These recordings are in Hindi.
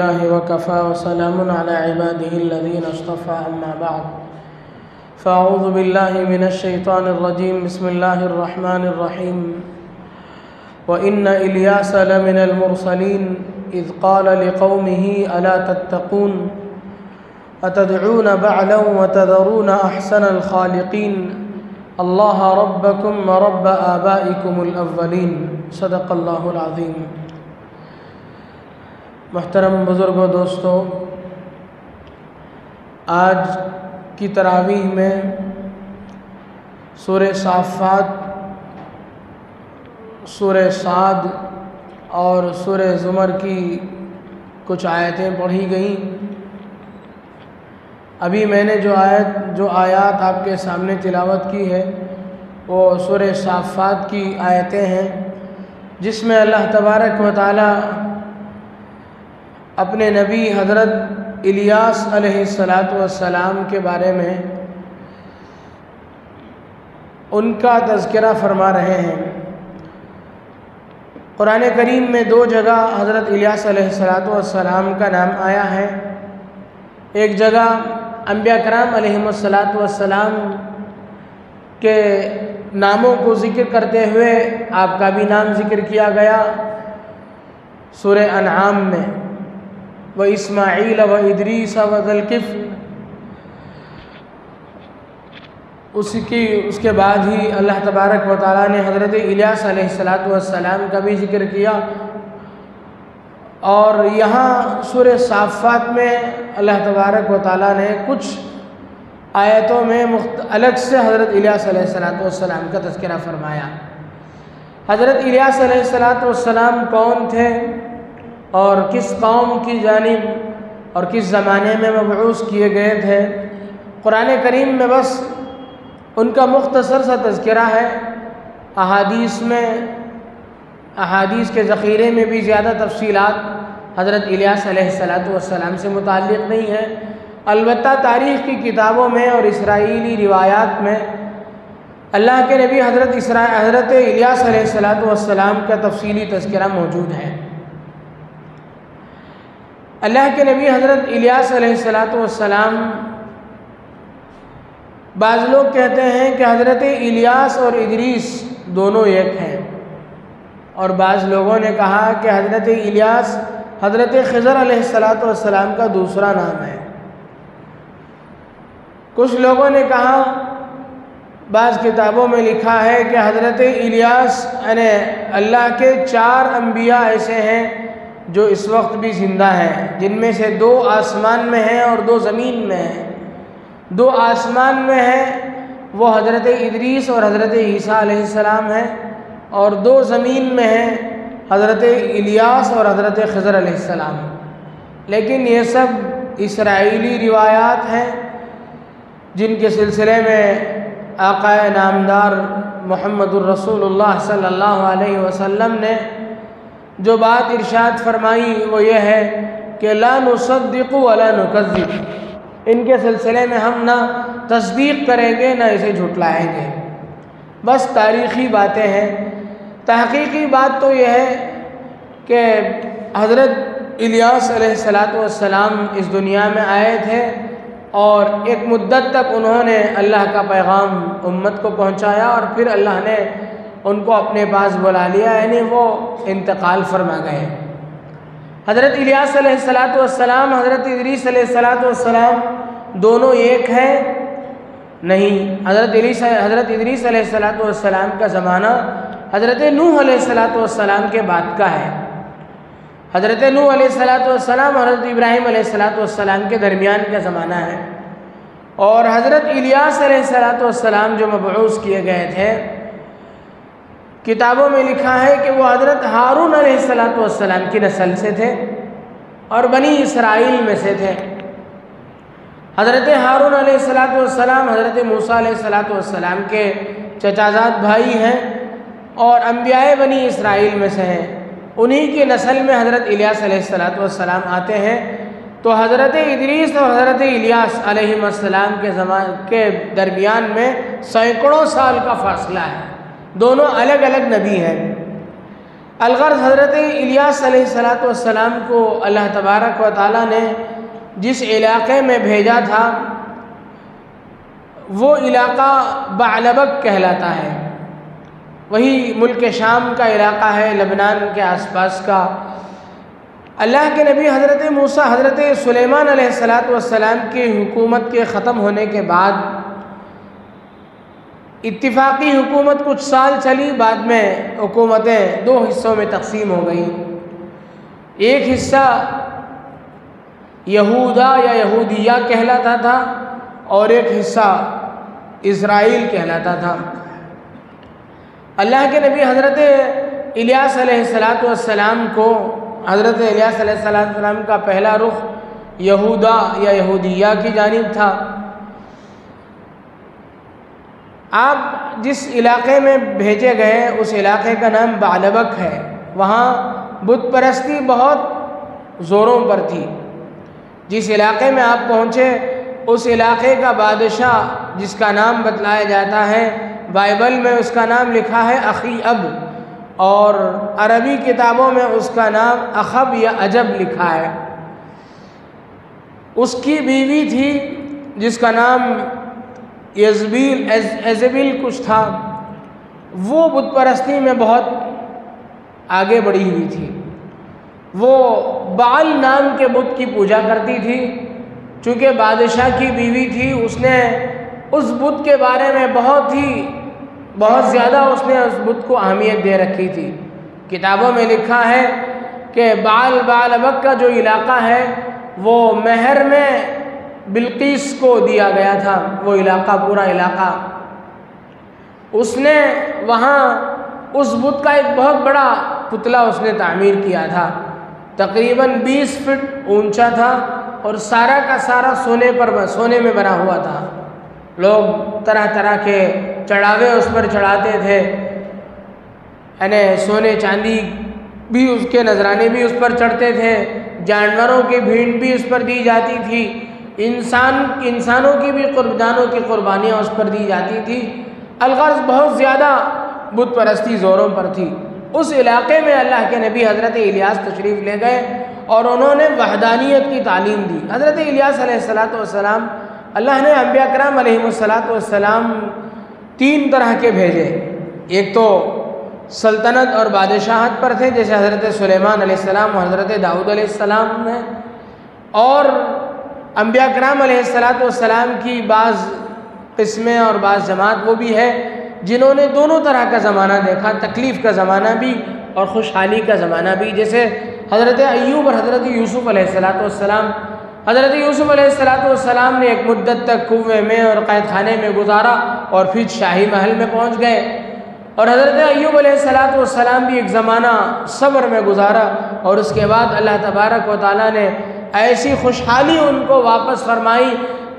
अल्हम्दुलिल्लाहि वकफ़ा व सलामुन अला इबादिहिल्लज़ीना इस्तफ़ा अम्मा बअद फ़अऊज़ु बिल्लाहि मिनश शैतानिर रजीम बिस्मिल्लाहिर रहमानिर रहीम व इन्ना इल्यास लमिनल मुरसलीन इज़ क़ाल लिक़ौमिही अला तत्तक़ून अतदऊन बअलन व तज़रून अहसनल ख़ालिक़ीन अल्लाह रब्बकुम व रब्ब आबाइकुमुल अव्वलीन सदक़ल्लाहुल अज़ीम। मोहतरम बुज़ुर्गों, दोस्तों, आज की तरावीह में सूरह साफ़ात, सूरह साद और सूरह ज़ुमर की कुछ आयतें पढ़ी गईं। अभी मैंने जो आयत आपके सामने तिलावत की है वो सूरह साफ़ात की आयतें हैं, जिसमें अल्लाह तबारक व तआला अपने नबी हज़रत इलियास अलैहिस्सलातु वस्सलाम के बारे में उनका तज़किरा फरमा रहे हैं। कुरान करीम में दो जगह हज़रत इलियास अलैहिस्सलातु वस्सलाम का नाम आया है। एक जगह अंबिया कराम अलैहिमुस्सलातु वस्सलाम के नामों को ज़िक्र करते हुए आपका भी नाम ज़िक्र किया गया सूरह अनआम में, व इस्माईल व इदरीस व ज़ुल्किफ़्ल। उसके बाद ही अल्लाह तबारक व तआला ने हज़रत इलियास अलैहिस्सलातु वस्सलाम का भी ज़िक्र किया। और यहाँ सूरह साफ़ात में अल्लाह तबारक व तआला ने कुछ आयतों में अलग से हज़रत इलियास अलैहिस्सलातु वस्सलाम का तज़किरा फरमाया। हज़रत इलियास अलैहिस्सलातु वस्सलाम कौन थे और किस कौम की जानिब और किस ज़माने में मबऊस किए गए थे, कुरान करीम में बस उनका मुख्तसर सा तज़किरा है। अहादीस के ज़ख़ीरे में भी ज़्यादा तफ़सीलात हज़रत इलियास अलैहिस्सलातु वस्सलाम से मुताल्लिक़ नहीं है। अलबत्ता तारीख़ की किताबों में और इसराइली रिवायात में अल्लाह के नबी हज़रत इलियास अलैहिस्सलातु वस्सलाम का तफ़सीली तज़किरा मौजूद है। अल्लाह के नबी हज़रत इलियास अलैहिस्सलातु वस्सलाम, बाज़ लोग कहते हैं कि हज़रत इलियास और इदरीस दोनों एक हैं, और बाज़ लोगों ने कहा कि हज़रत इलियास हज़रत ख़िज़र अलैहिस्सलातु वस्सलाम का दूसरा नाम है। कुछ लोगों ने कहा, बाज़ किताबों में लिखा है कि हज़रत इलियास यानी अल्लाह के 4 अंबिया ऐसे हैं जो इस वक्त भी ज़िंदा हैं, जिनमें से 2 आसमान में हैं और 2 ज़मीन में हैं। 2 आसमान में हैं वो हज़रत इदरीस और हज़रत ईसा अलैहिस्सलाम हैं, और 2 ज़मीन में हैं हज़रत इलियास और हज़रत ख़िज़र अलैहिस्सलाम। लेकिन ये सब इसराइली रिवायात हैं, जिनके सिलसिले में आक़ाए नामदार मुहम्मदुर रसूलुल्लाह सल्लल्लाहु अलैहि वसल्लम ने जो बात इरशाद फरमाई वो ये है कि ला नुसद्दिक़ु व ला नुकज़्ज़िब। इनके सिलसिले में हम ना तस्दीक़ करेंगे ना इसे झुटलाएंगे, बस तारीख़ी बातें हैं। तहक़ीक़ी बात तो यह है कि हज़रत इलियास अलैहिस्सलातु वस्सलाम इस दुनिया में आए थे और एक मुद्दत तक उन्होंने अल्लाह का पैगाम उम्मत को पहुँचाया, और फिर अल्लाह ने उनको अपने पास बुला लिया, यानी वो इंतकाल फरमा गए। हज़रत इलियास अलैहिस्सलातु वस्सलाम, हज़रत इदरीस अलैहिस्सलातु वस्सलाम दोनों एक हैं? नहीं। हज़रत इदरीस अलैहिस्सलातु वस्सलाम का ज़माना हज़रत नूह अलैहिस्सलातु वस्सलाम के बाद का है। हज़रत नूह अलैहिस्सलातु वस्सलाम हज़रत इब्राहीम अलैहिस्सलातु वस्सलाम के दरमियान का ज़माना है। और हज़रत इलियास अलैहिस्सलातु वस्सलाम जो मबऊस किए गए थे, किताबों में लिखा है कि वो हज़रत हारून अलैहिस्सलातु वस्सलाम की नस्ल से थे और बनी इसराइल में से थे। हज़रत हारून अलैहिस्सलातु वस्सलाम हज़रत मूसा अलैहिस्सलातु वस्सलाम के चचाज़ाद भाई हैं और अंबियाए बनी इसराइल में से हैं। उन्हीं की नस्ल में हज़रत इलियास अलैहिस्सलातु वस्सलाम आते हैं। तो हज़रत इदरीस और हज़रत इलियास अलैहिस्सलाम के दरमियान में सैकड़ों साल का फ़ासला है। दोनों अलग अलग नबी हैं। अलगर्ज़ हज़रत इलियास अलैहिस्सलाम को अल्लाह तबारक व तआला ने जिस इलाक़े में भेजा था वो इलाक़ा बालबक कहलाता है। वही मुल्क शाम का इलाक़ा है, लबनान के आसपास का। अल्लाह के नबी हज़रत मूसा हज़रत सुलेमान अलैहिस्सलाम की हुकूमत के ख़त्म होने के बाद इत्तिफ़ाक़ी हुकूमत कुछ साल चली, बाद में हुकूमतें दो हिस्सों में तक़सीम हो गई। एक हिस्सा यहूदा या यहूदिया कहलाता था और एक हिस्सा इज़राइल कहलाता था। अल्लाह के नबी हज़रत इलियास अलैहिस्सलाम को हज़रत इलियास अलैहिस्सलाम का पहला रुख यहूदा या यहूदिया की जानिब था। आप जिस इलाक़े में भेजे गए उस इलाक़े का नाम बालबक है। वहाँ बुत परस्ती बहुत ज़ोरों पर थी। जिस इलाक़े में आप पहुँचे उस इलाक़े का बादशाह जिसका नाम बतलाया जाता है, बाइबल में उसका नाम लिखा है अखी अब, और अरबी किताबों में उसका नाम अखब या अजब लिखा है। उसकी बीवी थी जिसका नाम एज़ेबिल कुछ था। वो बुत परस्ती में बहुत आगे बढ़ी हुई थी। वो बाल नाम के बुत की पूजा करती थी। चूँकि बादशाह की बीवी थी, उसने उस बुत के बारे में बहुत ज़्यादा उसने उस बुत को अहमियत दे रखी थी। किताबों में लिखा है कि बालबक का जो इलाक़ा है वो महर में बिल्कीस को दिया गया था। वो इलाक़ा, पूरा इलाक़ा, उसने वहाँ उस बुत का एक बहुत बड़ा पुतला उसने तामीर किया था। तकरीबन 20 फीट ऊंचा था और सारा का सारा सोने में बना हुआ था। लोग तरह तरह के चढ़ावे उस पर चढ़ाते थे, यानी सोने चांदी भी, उसके नजराने भी उस पर चढ़ते थे। जानवरों की भीड़ भी उस पर दी जाती थी। इंसानों की भी जानों की कुर्बानियाँ उस पर दी जाती थी। अलगर्ज़ बहुत ज़्यादा बुत परस्ती ज़ोरों पर थी। उस इलाक़े में अल्लाह के नबी हज़रत इलियास तशरीफ़ ले गए और उन्होंने वहदानियत की तालीम दी। हज़रत इलियास अलैहिस्सलाम, अल्लाह ने अंबिया कराम अलैहिमुस्सलाम 3 तरह के भेजे। एक तो सल्तनत और बादशाहत पर थे, जैसे हज़रत सुलेमान अलैहिस्सलाम और हज़रत दाऊद अलैहिस्सलाम ने, और अंबिया कराम अलैहिस्सलाम की बाज़ किस्में और बाज़ जमात वो भी है जिन्होंने दोनों तरह का ज़माना देखा, तकलीफ़ का ज़माना भी और खुशहाली का ज़माना भी। जैसे हज़रत अय्यूब और हज़रत यूसुफ़ अलैहिस्सलाम। हज़रत यूसुफ़ अलैहिस्सलाम ने एक मुद्दत तक कुएं में और कैद खाने में गुजारा और फिर शाही महल में पहुँच गए। और हज़रत अय्यूब अलैहिस्सलाम भी एक ज़माना सब्र में गुजारा और उसके बाद अल्लाह तबारक व तआला ने ऐसी खुशहाली उनको वापस फरमाई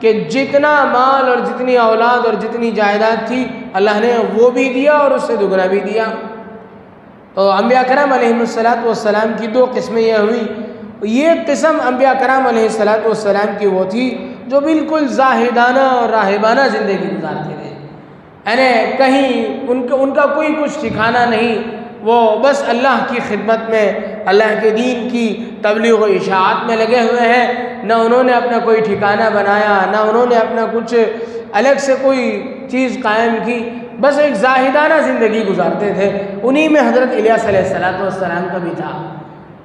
कि जितना माल और जितनी औलाद और जितनी जायदाद थी अल्लाह ने वो भी दिया और उससे दुगना भी दिया। तो अंबिया कराम अलैहिस्सलाम की 2 किस्में यह हुई। ये किस्म अंबिया कराम अलैहिस्सलाम की वो थी जो बिल्कुल जाहिदाना और राहिबाना ज़िंदगी गुजारते थे, यानी कहीं उनका कोई कुछ ठिकाना नहीं। वो बस अल्लाह की खिदमत में, अल्लाह के दीन की तबलीग व इशाअत में लगे हुए हैं। न उन्होंने अपना कोई ठिकाना बनाया, न उन्होंने अपना कुछ अलग से कोई चीज़ कायम की, बस एक जाहिदाना ज़िंदगी गुजारते थे। उन्हीं में हज़रत इलियास अलैहिस्सलाम का भी था,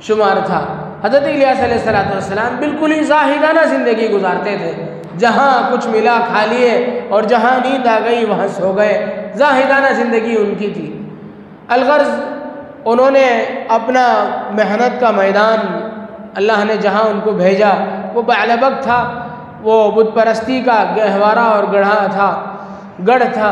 शुमार था। हज़रत इलियास अलैहिस्सलाम बिल्कुल ही जाहिदाना ज़िंदगी गुजारते थे। जहाँ कुछ मिला खा लिए और जहाँ नींद आ गई वहाँ सो गए। जाहिदाना ज़िंदगी उनकी थी। अलगर्ज़ उन्होंने अपना मेहनत का मैदान अल्लाह ने जहाँ उनको भेजा वो बालबक था। वो बुत परस्ती का गहवारा और गढ़ था।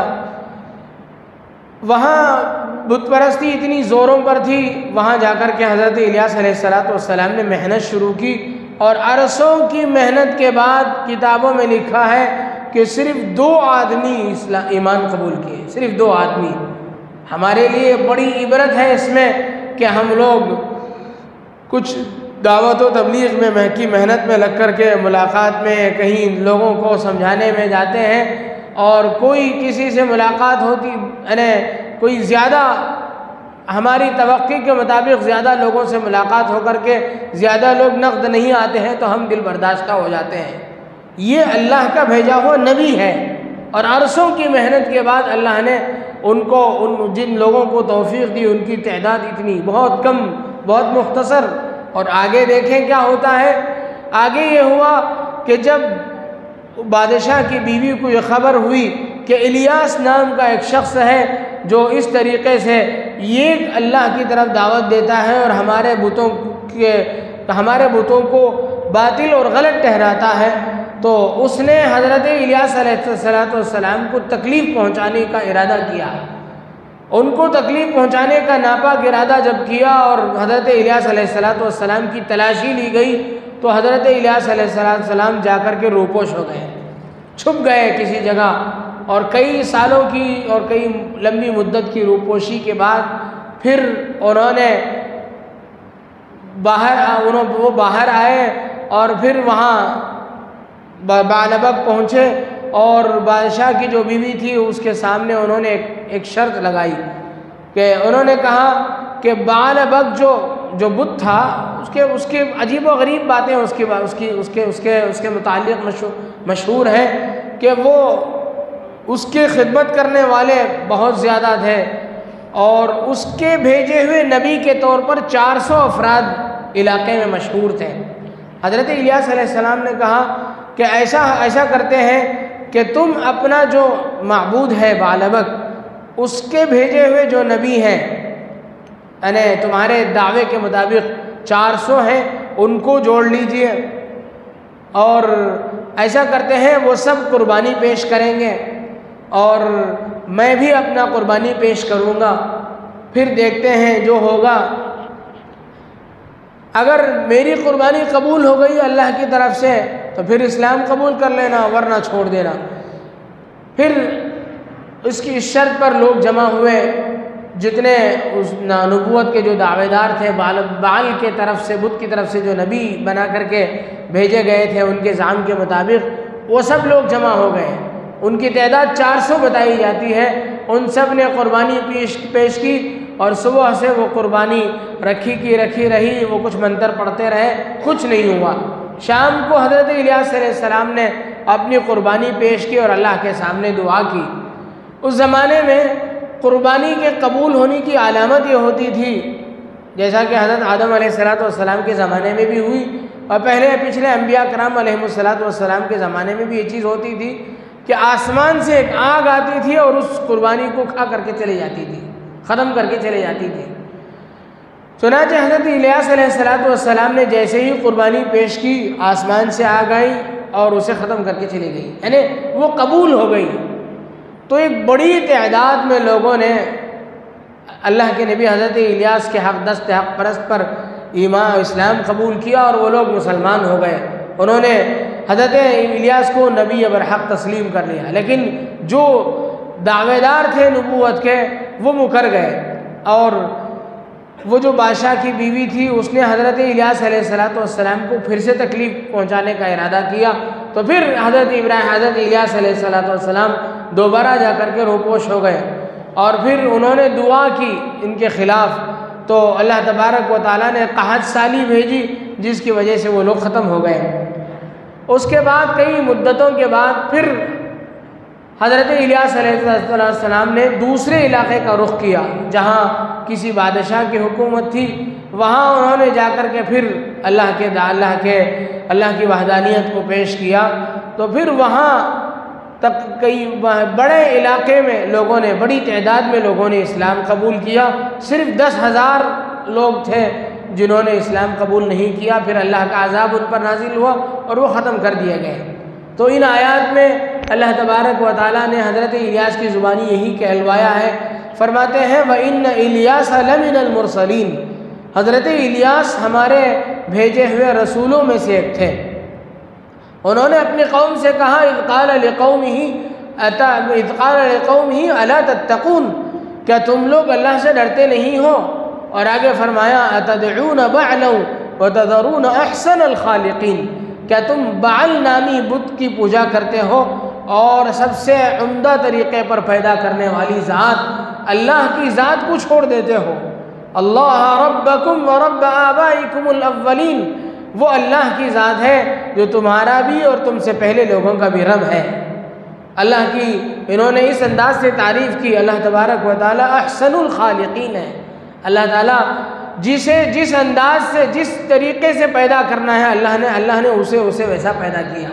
वहाँ बुत परस्ती इतनी ज़ोरों पर थी, वहाँ जाकर के हज़रत इलियास अलैहिस्सलाम ने मेहनत शुरू की और अरसों की मेहनत के बाद किताबों में लिखा है कि सिर्फ 2 आदमी ईमान कबूल किए, सिर्फ 2 आदमी। हमारे लिए बड़ी इबरत है इसमें कि हम लोग कुछ दावत व तबलीग में की मेहनत में लग कर के मुलाकात में कहीं लोगों को समझाने में जाते हैं और कोई किसी से मुलाकात होती, यानी कोई ज़्यादा हमारी तवक्की के मुताबिक ज़्यादा लोगों से मुलाकात होकर के ज़्यादा लोग नक़द नहीं आते हैं तो हम दिल बर्दाश्त हो जाते हैं। ये अल्लाह का भेजा हुआ नबी है और अरसों की मेहनत के बाद अल्लाह ने उनको जिन लोगों को तौफीक दी उनकी तादाद इतनी बहुत कम, बहुत मुख्तसर। और आगे देखें क्या होता है। आगे ये हुआ कि जब बादशाह की बीवी को ये ख़बर हुई कि इलियास नाम का एक शख्स है जो इस तरीक़े से ये अल्लाह की तरफ दावत देता है और हमारे बुतों को बातिल और गलत ठहराता है, तो उसने हज़रत इलियास अलैहिस्सलाम को तकलीफ़ पहुँचाने का इरादा किया। उनको तकलीफ़ पहुँचाने का नापाक इरादा जब किया और हज़रत इलियास अलैहिस्सलाम की तलाशी ली गई तो हज़रत इलियास अलैहिस्सलाम जाकर के रूपोश हो गए, छुप गए किसी जगह। और कई सालों की और कई लंबी मुद्दत की रूपोशी के बाद फिर उन्होंने वो बाहर आए और फिर वहाँ बालबक पहुँचे और बादशाह की जो बीवी थी उसके सामने उन्होंने एक शर्त लगाई कि उन्होंने कहा कि बालबक जो बुत था उसके अजीब व गरीब बातें उसके मुताल्लिक़ मशहूर है कि वो उसके खिदमत करने वाले बहुत ज़्यादा थे और उसके भेजे हुए नबी के तौर पर 400 अफराद इलाके में मशहूर थे। हज़रत इलियास अलैहिस्सलाम ने कहा कि ऐसा करते हैं कि तुम अपना जो माबूद है बालबक उसके भेजे हुए जो नबी हैं यानी तुम्हारे दावे के मुताबिक 400 हैं उनको जोड़ लीजिए और ऐसा करते हैं वो सब कुर्बानी पेश करेंगे और मैं भी अपना कुर्बानी पेश करूँगा, फिर देखते हैं जो होगा। अगर मेरी कुर्बानी कबूल हो गई अल्लाह की तरफ से तो फिर इस्लाम कबूल कर लेना वरना छोड़ देना। फिर इसकी शर्त पर लोग जमा हुए जितने उस नबूवत के जो दावेदार थे, बाल के तरफ से बुत की तरफ से जो नबी बना करके भेजे गए थे उनके ज़ाम के मुताबिक वो सब लोग जमा हो गए। उनकी तादाद 400 बताई जाती है। उन सब ने कुर्बानी पेश की और सुबह से वो कुर्बानी रखी रही, वो कुछ मंतर पढ़ते रहे, कुछ नहीं हुआ। शाम को हज़रत इलियास अलैहिस्सलाम ने अपनी कुर्बानी पेश की और अल्लाह के सामने दुआ की। उस ज़माने में कुर्बानी के कबूल होने की अलामत ये होती थी जैसा कि हज़रत आदम अलैहिस्सलाम के ज़माने में भी हुई और पहले पिछले अम्बिया कराम अलैहिस्सलाम के ज़माने में भी ये चीज़ होती थी कि आसमान से एक आग आती थी और उस कुर्बानी को खा करके चली जाती थी, ख़त्म करके चली जाती थी। चुनांचे हज़रत इलियास अलैहिस्सलाम ने जैसे ही कुर्बानी पेश की आसमान से आग आई और उसे ख़त्म करके चली गई, यानी वो कबूल हो गई। तो एक बड़ी तादाद में लोगों ने अल्लाह के नबी हज़रत इलियास के हक़ परस्त पर ईमान इस्लाम कबूल किया और वो लोग मुसलमान हो गए। उन्होंने हज़रत इलियास को नबी बरहक़ तस्लीम कर लिया, लेकिन जो दावेदार थे नबूवत के वो मुकर गए। और वो जो बादशाह की बीवी थी उसने हज़रत इलियास अलैहिस्सलाम को फिर से तकलीफ़ पहुँचाने का इरादा किया। तो फिर हज़रत इलियास अलैहिस्सलाम दोबारा जा कर के रोपोश हो गए और फिर उन्होंने दुआ की इनके ख़िलाफ़। तो अल्लाह तबारक व तआला ने कहत साली भेजी जिसकी वजह से वो लोग ख़त्म हो गए। उसके बाद कई मुद्दतों के बाद फिर हज़रत इलियास अलैहिस्सलाम ने दूसरे इलाके का रुख किया जहाँ किसी बादशाह की हुकूमत थी। वहाँ उन्होंने जाकर के फिर अल्लाह की वहदानियत को पेश किया। तो फिर वहाँ तक कई बड़े इलाके में लोगों ने, बड़ी तादाद में लोगों ने इस्लाम कबूल किया। सिर्फ 10,000 लोग थे जिन्होंने इस्लाम कबूल नहीं किया। फिर अल्लाह का अज़ाब उन पर नाजिल हुआ और वो ख़त्म कर दिए गए। तो इन आयात में अल्लाह तबारक व तआला ने हज़रत इलियास की ज़ुबानी यही कहलवाया है। फरमाते हैं व इन्न इलियास लमिनल मुरसलीन, हज़रत इलियास हमारे भेजे हुए रसूलों में से एक थे। उन्होंने अपनी कौम से कहा इज़ क़ाल लिक़ौमिही अला तत्तक़ून, क्या तुम लोग अल्लाह से डरते नहीं हो। और आगे फरमाया अतदऊन बअलन व तज़रून अहसनल ख़ालिक़ीन, क्या तुम बाल नामी बुत की पूजा करते हो और सबसे उम्दा तरीक़े पर पैदा करने वाली ज़ात अल्लाह की ज़ात को छोड़ देते हो। अल्लाह रब्बकुम व रब्ब आबाइकुमुल अव्वलीन, वो अल्लाह की ज़ात है जो तुम्हारा भी और तुमसे पहले लोगों का भी रब है। अल्लाह की इन्होंने इस अंदाज से तारीफ़ की। अल्लाह तबारक व तआला अहसनुल खालिकीन है। अल्लाह ताला जिसे जिस अंदाज से, जिस तरीक़े से पैदा करना है अल्लाह ने उसे वैसा पैदा किया।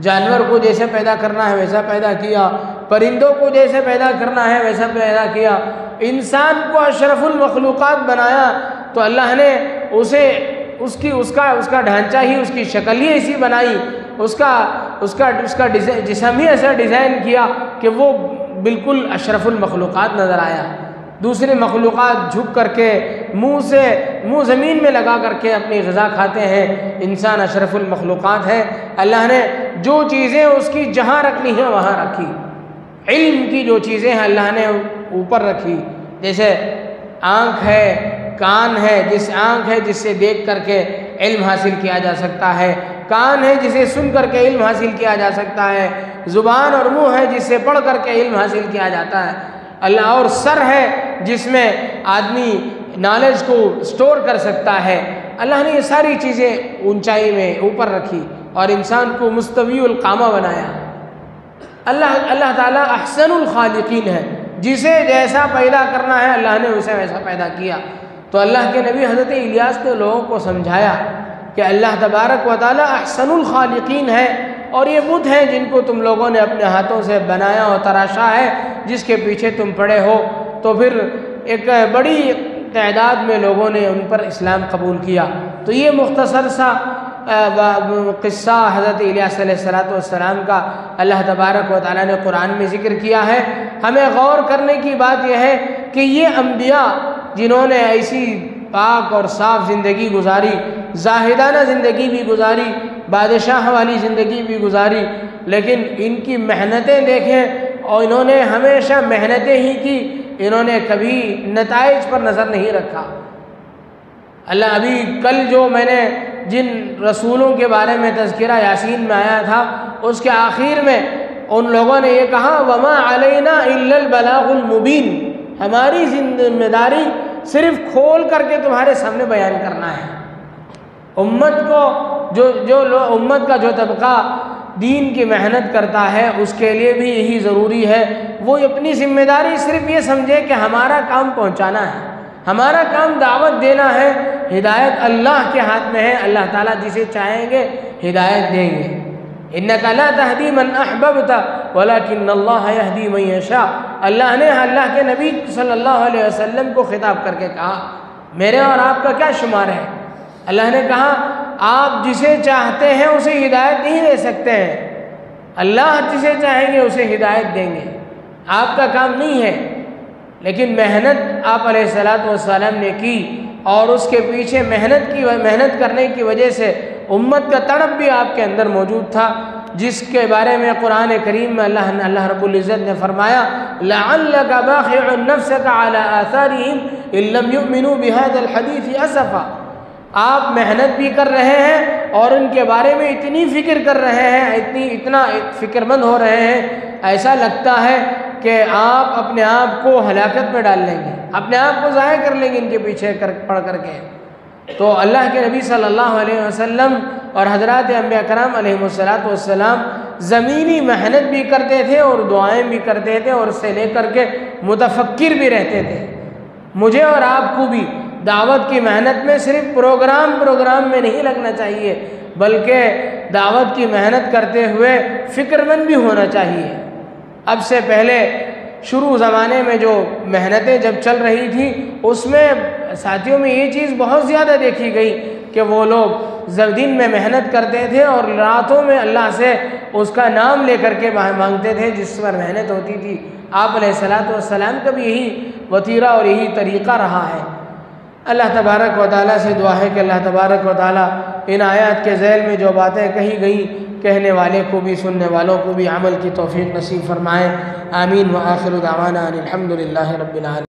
जानवर को जैसे पैदा करना है वैसा पैदा किया, परिंदों को जैसे पैदा करना है वैसा पैदा किया। इंसान को अशरफुल मखलूक़ात बनाया तो अल्लाह ने उसका ढांचा ही, उसकी शक्ल ही ऐसी बनाई, उसका जिस्म ही ऐसा डिज़ाइन किया कि वो बिल्कुल अशरफुल मखलूक़ात नज़र आया। दूसरे मखलूक़ात झुक करके मुँह ज़मीन में लगा करके अपनी ग़िज़ा खाते हैं, इंसान अशरफुल मखलूक़ात है। अल्लाह ने जो चीज़ें उसकी जहाँ रखनी है वहाँ रखी। इल्म की जो चीज़ें हैं अल्लाह ने ऊपर रखी, जैसे आँख है, कान है, आँख है जिससे देख करके इल्म हासिल किया जा सकता है, कान है जिसे सुन करके इल्म हासिल किया जा सकता है, ज़ुबान और मुँह है जिससे पढ़ करके इल्म हासिल किया जाता है अल्लाह, और सर है जिसमें आदमी नॉलेज को स्टोर कर सकता है। अल्लाह ने ये सारी चीज़ें ऊंचाई में ऊपर रखी और इंसान को मुस्तवीउल कामा बनाया। अल्लाह ताला अहसनुल खालिकीन है, जिसे जैसा पैदा करना है अल्लाह ने उसे वैसा पैदा किया। तो अल्लाह के नबी हज़रत इलियास ने लोगों को समझाया कि अल्लाह तबारक व तआला अहसनुल खालिकीन है और ये बुत हैं जिनको तुम लोगों ने अपने हाथों से बनाया और तराशा है, जिसके पीछे तुम पड़े हो। तो फिर एक बड़ी तादाद में लोगों ने उन पर इस्लाम कबूल किया। तो ये मुख्तसर सा क़िस्सा हज़रत इलियास अलैहिस्सलाम का अल्लाह तबारक व तआला ने कुरान में ज़िक्र किया है। हमें गौर करने की बात यह है कि ये अम्बिया जिन्होंने ऐसी पाक और साफ़ ज़िंदगी गुजारी, ज़ाहिदाना ज़िंदगी भी गुजारी, बादशाह वाली ज़िंदगी भी गुजारी, लेकिन इनकी मेहनतें देखें और इन्होंने हमेशा मेहनतें ही की, इन्होंने कभी नताइज पर नज़र नहीं रखा। अल्लाह अभी कल जो मैंने जिन रसूलों के बारे में तज़किरा यासीन में आया था उसके आखिर में उन लोगों ने ये कहा वमा अलैना इल्लल बलागुल मुबीन, हमारी जिम्मेदारी सिर्फ खोल करके तुम्हारे सामने बयान करना है। उम्मत को उम्मत का जो तबका दीन की मेहनत करता है उसके लिए भी यही ज़रूरी है, वो अपनी ज़िम्मेदारी सिर्फ ये समझे कि हमारा काम पहुंचाना है, हमारा काम दावत देना है। हिदायत अल्लाह के हाथ में है, अल्लाह ताला जिसे चाहेंगे हिदायत देंगे। इन्नका ला तहदी मन अहबब्ता वलाकिन्नल्लाह यहदी मन यशा। अल्लाह ने अल्लाह के नबी सल्लल्लाहु अलैहि वसल्लम को खिताब करके कहा, मेरे और आपका क्या शुमार है। अल्लाह ने कहा आप जिसे चाहते हैं उसे हिदायत नहीं दे सकते हैं, अल्लाह जिसे चाहेंगे उसे हिदायत देंगे, आपका काम नहीं है। लेकिन मेहनत आप अलैहिस्सलातु वस्सलाम ने की और उसके पीछे मेहनत करने की वजह से उम्मत का तड़प भी आपके अंदर मौजूद था, जिसके बारे में कुरान करीम में अल्लाह रब्बुल इज़्ज़त ने फरमाया लअल्लका बाखिउन नफ्सका अला आसारिहिम इल्लम युमिनू बिहाज़ल हदीस असफ़ा। आप मेहनत भी कर रहे हैं और उनके बारे में इतनी फ़िक्र कर रहे हैं, इतना फ़िक्रमंद हो रहे हैं, ऐसा लगता है कि आप अपने आप को हलाकत में डाल लेंगे, अपने आप को ज़ाया कर लेंगे इनके पीछे पढ़ करके। तो अल्लाह के नबी सल्लल्लाहु अलैहि वसल्लम और हज़रात अंबिया कराम अलैहिमुस्सलातु वस्सलाम ज़मीनी मेहनत भी करते थे और दुआएं भी करते थे और उससे लेकर के मुतफक्किर भी रहते थे। मुझे और आपको भी दावत की मेहनत में सिर्फ प्रोग्राम में नहीं लगना चाहिए, बल्कि दावत की मेहनत करते हुए फ़िक्रमंद भी होना चाहिए। अब से पहले शुरू ज़माने में जो मेहनतें जब चल रही थी उसमें साथियों में ये चीज़ बहुत ज़्यादा देखी गई कि वो लोग दिन में मेहनत करते थे और रातों में अल्लाह से उसका नाम लेकर के मांगते थे जिस पर मेहनत होती थी। आप अलैहिस्सलातु वस्सलाम का भी यही वतीरा और यही तरीक़ा रहा है। अल्लाह तबारक व तआला से दुआ है कि अल्लाह तबारक व तआला इन आयत के ज़ैल में जो बातें कही गई कहने वाले को भी सुनने वालों को भी अमल की तौफीक नसीब फरमाए। आमीन व आखिरु दावाना अनिल हम्दुलिल्लाहि रब्बिल आलमीन।